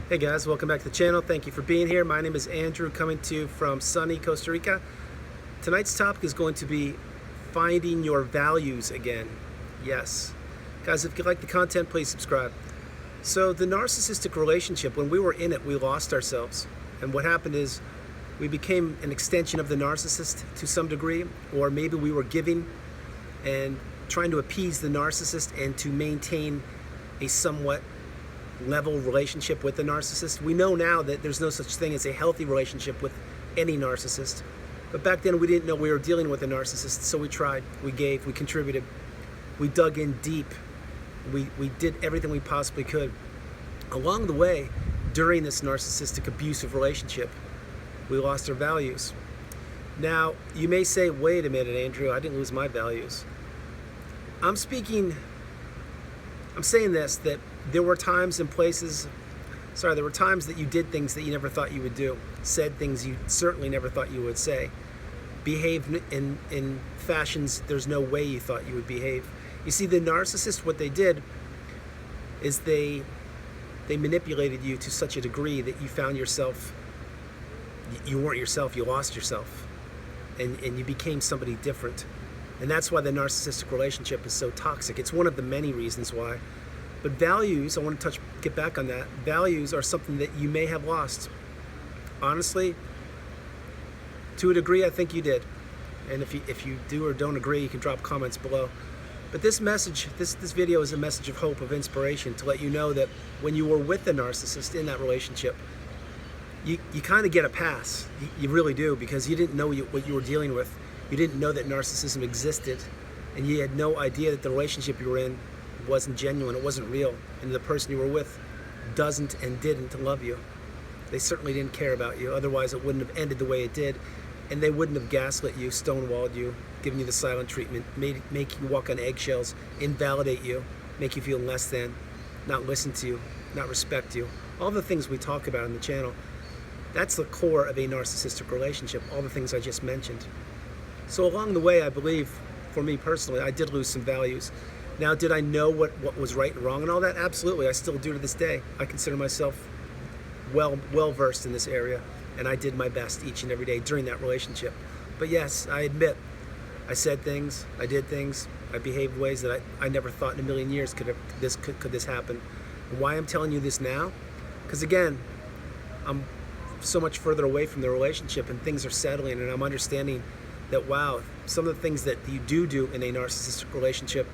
Hey guys, welcome back to the channel. Thank you for being here. My name is Andrew, coming to you from sunny Costa Rica. Tonight's topic is going to be finding your values again. Yes. Guys, if you like the content, please subscribe. So the narcissistic relationship, when we were in it, we lost ourselves. And what happened is we became an extension of the narcissist to some degree, or maybe we were giving and trying to appease the narcissist and to maintain a somewhat level relationship with the narcissist. We know now that there's no such thing as a healthy relationship with any narcissist. But back then we didn't know we were dealing with a narcissist, so we tried, we gave, we contributed, we dug in deep, we did everything we possibly could. Along the way, during this narcissistic abusive relationship, we lost our values. Now, you may say, wait a minute, Andrew, I didn't lose my values. I'm saying this, that there were times and places, there were times that you did things that you never thought you would do, said things you certainly never thought you would say, behaved in fashions there's no way you thought you would behave. You see, the narcissist, what they did is they manipulated you to such a degree that you found yourself, you weren't yourself, you lost yourself, and you became somebody different. And that's why the narcissistic relationship is so toxic. It's one of the many reasons why. But values, I want to get back on that. Values are something that you may have lost. Honestly, to a degree, I think you did. And if you do or don't agree, you can drop comments below. But this message, this video is a message of hope, of inspiration, to let you know that when you were with the narcissist in that relationship, you kind of get a pass. You really do, because you didn't know what you were dealing with. You didn't know that narcissism existed, and you had no idea that the relationship you were in wasn't genuine, it wasn't real, and the person you were with doesn't and didn't love you. They certainly didn't care about you, otherwise it wouldn't have ended the way it did, and they wouldn't have gaslit you, stonewalled you, given you the silent treatment, make you walk on eggshells, invalidate you, make you feel less than, not listen to you, not respect you. All the things we talk about on the channel, that's the core of a narcissistic relationship, all the things I just mentioned. So along the way, I believe, for me personally, I did lose some values. Now, did I know what was right and wrong and all that? Absolutely, I still do to this day. I consider myself well versed in this area, and I did my best each and every day during that relationship. But yes, I admit, I said things, I did things, I behaved ways that I never thought in a million years could this happen. And why I'm telling you this now? Because again, I'm so much further away from the relationship, and things are settling, and I'm understanding that, wow, some of the things that you do in a narcissistic relationship,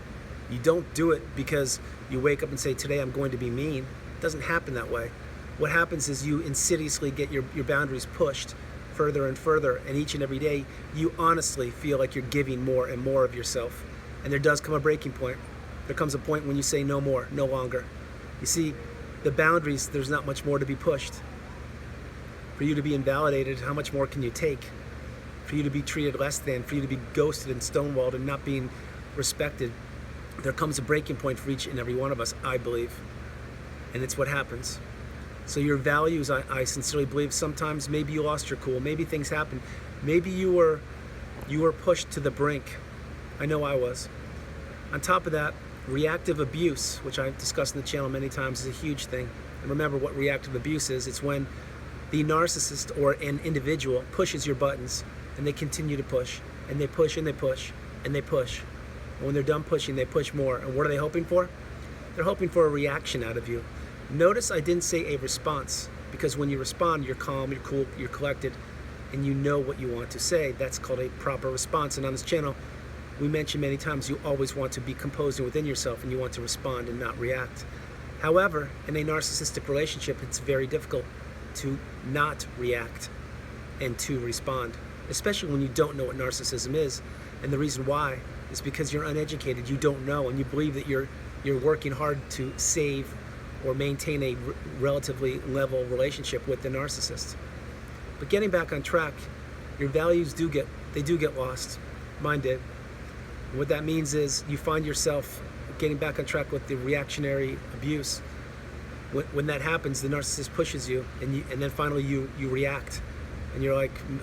you don't do it because you wake up and say, today I'm going to be mean. It doesn't happen that way. What happens is you insidiously get your boundaries pushed further and further, and each and every day you honestly feel like you're giving more and more of yourself. And there does come a breaking point. There comes a point when you say no more, no longer. You see, the boundaries, there's not much more to be pushed. For you to be invalidated, how much more can you take? For you to be treated less than, for you to be ghosted and stonewalled and not being respected, there comes a breaking point for each and every one of us, I believe. And it's what happens. So your values, I sincerely believe, sometimes maybe you lost your cool, maybe things happened, maybe you were pushed to the brink. I know I was. On top of that, reactive abuse, which I've discussed in the channel many times, is a huge thing. And remember what reactive abuse is. It's when the narcissist or an individual pushes your buttons, and they continue to push, and they push, and they push, and they push. And when they're done pushing, they push more. And what are they hoping for? They're hoping for a reaction out of you. Notice I didn't say a response, because when you respond, you're calm, you're cool, you're collected, and you know what you want to say. That's called a proper response. And on this channel, we mention many times you always want to be composed within yourself, and you want to respond and not react. However, in a narcissistic relationship, it's very difficult to not react and to respond, especially when you don't know what narcissism is. And the reason why is because you're uneducated, you don't know, and you believe that you're working hard to save or maintain a relatively level relationship with the narcissist. But getting back on track, your values do get lost. Mine did. And what that means is you find yourself getting back on track with the reactionary abuse. When that happens, the narcissist pushes you, and then finally you react. And you're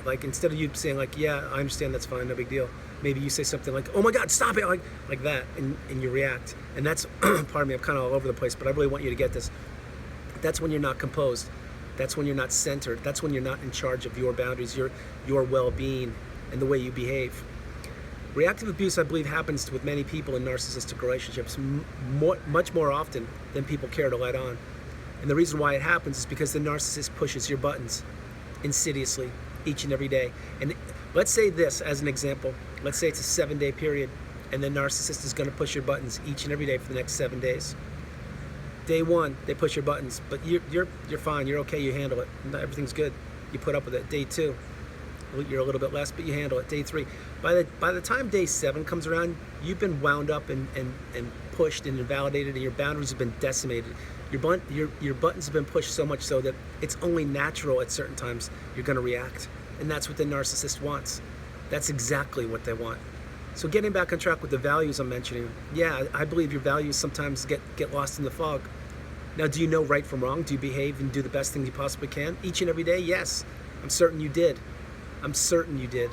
like instead of you saying like, yeah, I understand, that's fine, no big deal, maybe you say something like, oh my God, stop it, like that, and you react. And that's, pardon me, I'm kind of all over the place, but I really want you to get this. That's when you're not composed. That's when you're not centered. That's when you're not in charge of your boundaries, your well-being, and the way you behave. Reactive abuse, I believe, happens with many people in narcissistic relationships much more often than people care to let on. And the reason why it happens is because the narcissist pushes your buttons insidiously each and every day. And let's say this as an example. Let's say it's a 7-day period, and the narcissist is going to push your buttons each and every day for the next 7 days. Day 1, they push your buttons, but you're fine. You're okay. You handle it. Everything's good. You put up with it. Day 2, you're a little bit less, but you handle it. Day 3. By the time day 7 comes around, you've been wound up and pushed and invalidated, and your boundaries have been decimated. Your buttons have been pushed so much so that it's only natural at certain times you're going to react. And that's what the narcissist wants. That's exactly what they want. So getting back on track with the values I'm mentioning, yeah, I believe your values sometimes get lost in the fog. Now, do you know right from wrong? Do you behave and do the best thing you possibly can each and every day? Yes. I'm certain you did. I'm certain you did.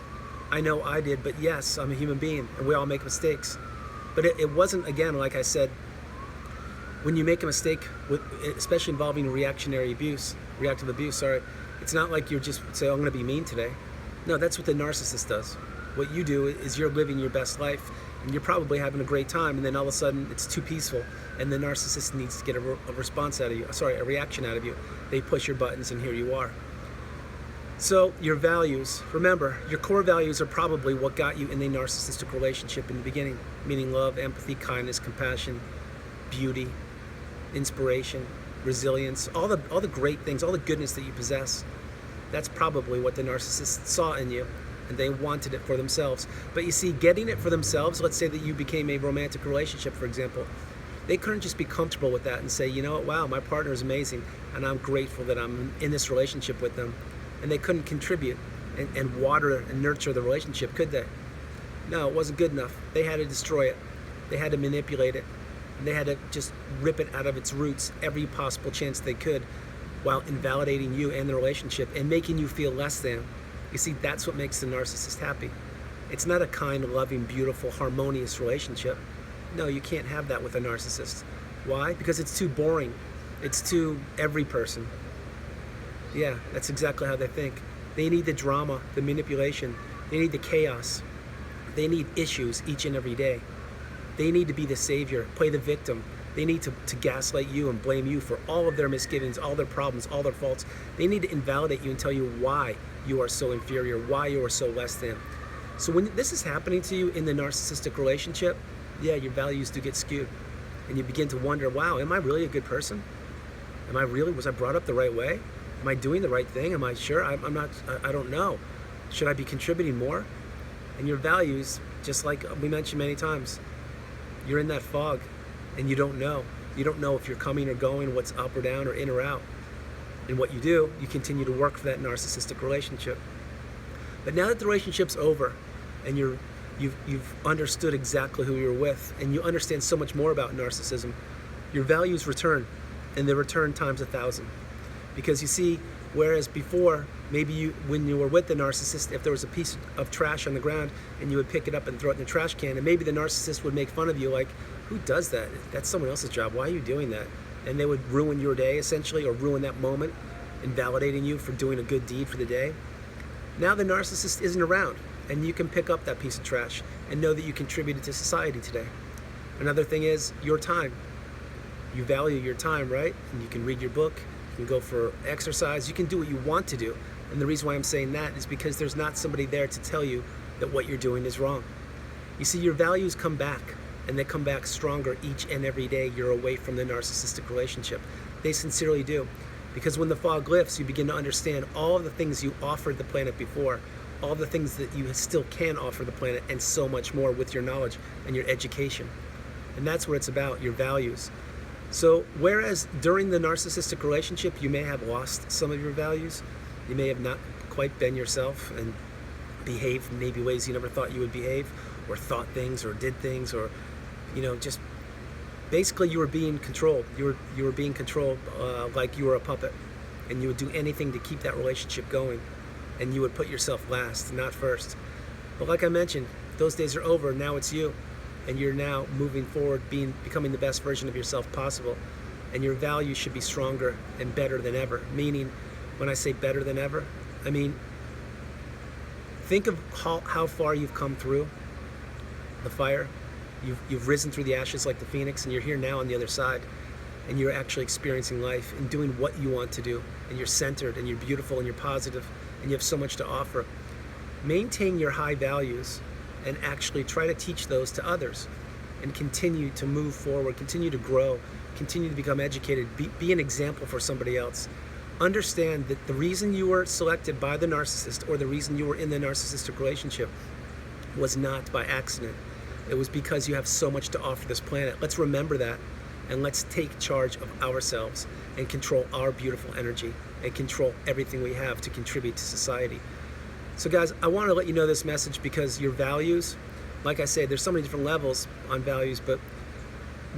I know I did, but yes, I'm a human being, and we all make mistakes. But it wasn't, again, like I said, when you make a mistake, especially involving reactive abuse, it's not like you're just say, oh, I'm going to be mean today. No, that's what the narcissist does. What you do is you're living your best life, and you're probably having a great time, and then all of a sudden it's too peaceful, and the narcissist needs to get a response out of you, a reaction out of you. They push your buttons, and here you are. So your values, remember, your core values are probably what got you in the narcissistic relationship in the beginning, meaning love, empathy, kindness, compassion, beauty, inspiration, resilience, all the great things, all the goodness that you possess. That's probably what the narcissist saw in you, and they wanted it for themselves. But you see, getting it for themselves, let's say that you became a romantic relationship, for example, they couldn't just be comfortable with that and say, you know what, wow, my partner is amazing, and I'm grateful that I'm in this relationship with them. And they couldn't contribute and water and nurture the relationship, could they? No, it wasn't good enough. They had to destroy it. They had to manipulate it. And they had to just rip it out of its roots every possible chance they could, while invalidating you and the relationship and making you feel less than. You see, that's what makes the narcissist happy. It's not a kind, loving, beautiful, harmonious relationship. No, you can't have that with a narcissist. Why? Because it's too boring. It's too every person. Yeah, that's exactly how they think. They need the drama, the manipulation. They need the chaos. They need issues each and every day. They need to be the savior, play the victim. They need to gaslight you and blame you for all of their misgivings, all their problems, all their faults. They need to invalidate you and tell you why you are so inferior, why you are so less than. So when this is happening to you in the narcissistic relationship, yeah, your values do get skewed. And you begin to wonder, wow, am I really a good person? Was I brought up the right way? Am I doing the right thing? Am I sure? I'm not, I don't know. Should I be contributing more? And your values, just like we mentioned many times, you're in that fog and you don't know. You don't know if you're coming or going, what's up or down or in or out. And what you do, you continue to work for that narcissistic relationship. But now that the relationship's over and you've understood exactly who you're with and you understand so much more about narcissism, your values return, and they return times 1,000. Because you see, whereas before, maybe when you were with the narcissist, if there was a piece of trash on the ground and you would pick it up and throw it in the trash can, and maybe the narcissist would make fun of you like, who does that? That's someone else's job. Why are you doing that? And they would ruin your day, essentially, or ruin that moment, invalidating you for doing a good deed for the day. Now the narcissist isn't around, and you can pick up that piece of trash and know that you contributed to society today. Another thing is your time. You value your time, right? And you can read your book. You can go for exercise, you can do what you want to do. And the reason why I'm saying that is because there's not somebody there to tell you that what you're doing is wrong. You see, your values come back, and they come back stronger each and every day you're away from the narcissistic relationship. They sincerely do. Because when the fog lifts, you begin to understand all of the things you offered the planet before, all the things that you still can offer the planet, and so much more with your knowledge and your education. And that's what it's about, your values. So whereas during the narcissistic relationship, you may have lost some of your values, you may have not quite been yourself and behaved in maybe ways you never thought you would behave, or thought things or did things, or, just basically you were being controlled. You were being controlled like you were a puppet, and you would do anything to keep that relationship going, and you would put yourself last, not first. But like I mentioned, those days are over. Now it's you. And you're now moving forward, becoming the best version of yourself possible. and your values should be stronger and better than ever. Meaning, when I say better than ever, I mean, think of how far you've come through the fire. You've risen through the ashes like the phoenix, and you're here now on the other side, and you're actually experiencing life and doing what you want to do, and you're centered, and you're beautiful, and you're positive, and you have so much to offer. Maintain your high values and actually try to teach those to others, and continue to move forward, continue to grow, continue to become educated, be an example for somebody else. Understand that the reason you were selected by the narcissist, or the reason you were in the narcissistic relationship, was not by accident. It was because you have so much to offer this planet. Let's remember that, and let's take charge of ourselves and control our beautiful energy and control everything we have to contribute to society. So guys, I want to let you know this message because your values, like I said, there's so many different levels on values, but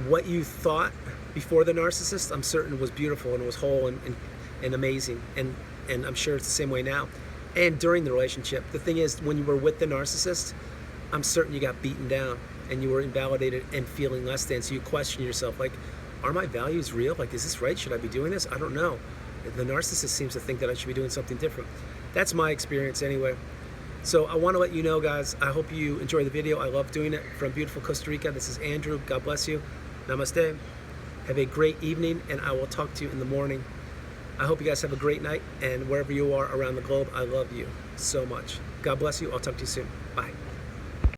what you thought before the narcissist, I'm certain was beautiful and was whole and amazing, and I'm sure it's the same way now. And during the relationship, the thing is, when you were with the narcissist, I'm certain you got beaten down and you were invalidated and feeling less than, so you question yourself, like, are my values real? Like, is this right? Should I be doing this? I don't know. The narcissist seems to think that I should be doing something different. That's my experience anyway. So I want to let you know, guys, I hope you enjoy the video. I love doing it from beautiful Costa Rica. This is Andrew. God bless you. Namaste. Have a great evening, and I will talk to you in the morning. I hope you guys have a great night, and wherever you are around the globe, I love you so much. God bless you. I'll talk to you soon. Bye.